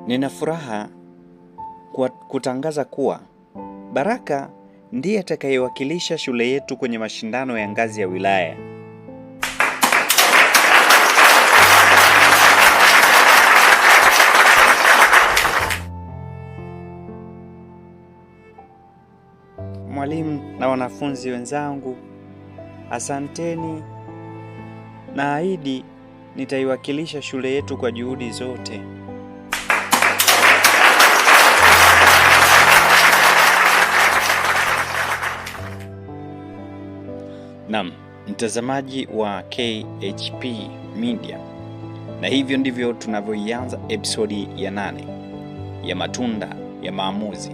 Nina furaha kutangaza kuwa Baraka ndiye atakayewakilisha shule yetu kwenye mashindano ya ngazi ya wilaya. Mwalimu na wanafunzi wenzangu, asanteni. Naahidi nitaiwakilisha shule yetu kwa juhudi zote. Naam, mtazamaji wa KHP Media. Na hivyo ndivyo tunavyoianza episodi ya 8 ya matunda ya maamuzi.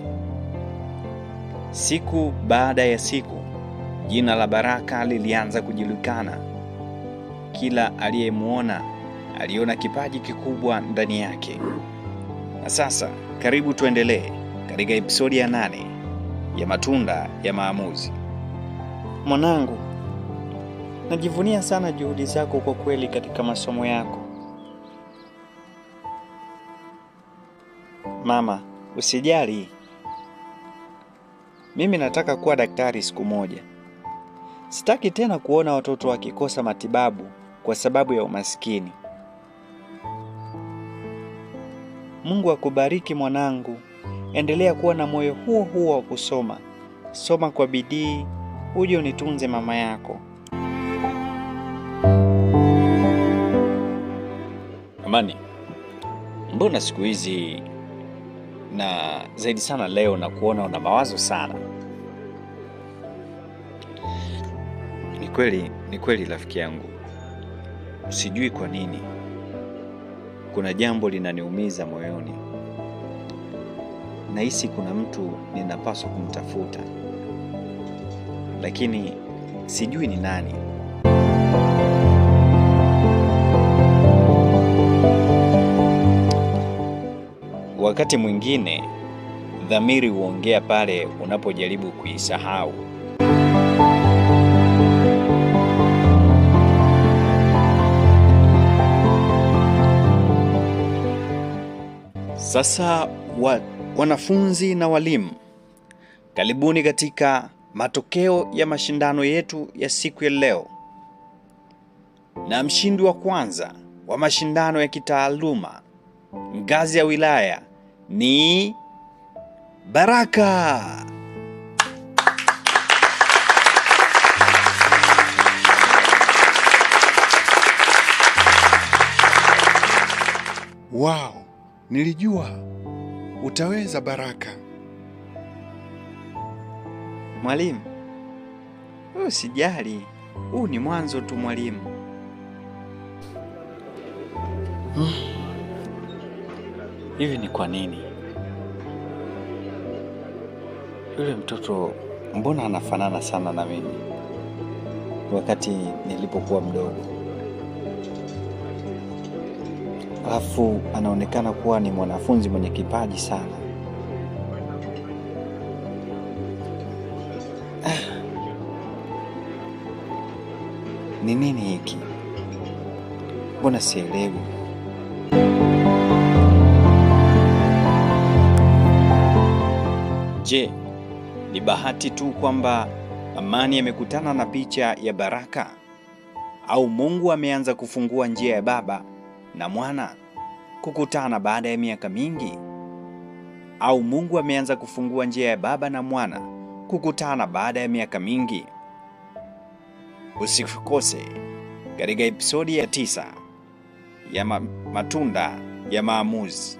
Siku baada ya siku, jina la Baraka lilianza kujulikana. Kila aliyemuona aliona kipaji kikubwa ndani yake. Na sasa, karibu tuendelee katika episodi ya 8 ya matunda ya maamuzi. Mwanangu, najivunia sana juhudi zako kwa kweli katika masomo yako. Mama, usijali. Mimi nataka kuwa daktari siku moja. Sitaki tena kuona watoto wakikosa matibabu kwa sababu ya umaskini. Mungu akubariki mwanangu. Endelea kuwa na moyo huo huo wa kusoma. Soma kwa bidii, uje unitunze mama yako. Amani, mbona siku hizi na zaidi sana leo na kuona una mawazo sana? Ni kweli rafiki yangu. Sijui kwa nini. Kuna jambo linaniumiza moyoni. Nahisi kuna mtu ninapaswa kumtafuta, lakini sijui ni nani. Wakati mwingine dhamiri huongea pale unapojaribu kuisahau. Sasa wanafunzi na walimu, karibuni katika matokeo ya mashindano yetu ya siku ya leo. Na mshindi wa kwanza wa mashindano ya kitaaluma ngazi ya wilaya ni Baraka. Wow, nilijua utaweza Baraka. Mwalimu, usijali. Huu ni mwanzo tu mwalimu. Hivi ni kwa nini? Yule mtoto mbona anafanana sana na mimi wakati nilipokuwa mdogo? Alafu anaonekana kuwa ni mwanafunzi mwenye kipaji sana. Ni nini hiki? Mbona sielewi? Je, ni bahati tu kwamba Amani amekutana na picha ya Baraka? Au Mungu ameanza kufungua njia ya baba na mwana kukutana baada ya miaka mingi? Au Mungu ameanza kufungua njia ya baba na mwana kukutana baada ya miaka mingi? Usikose katika episodi ya 9 ya matunda ya maamuzi.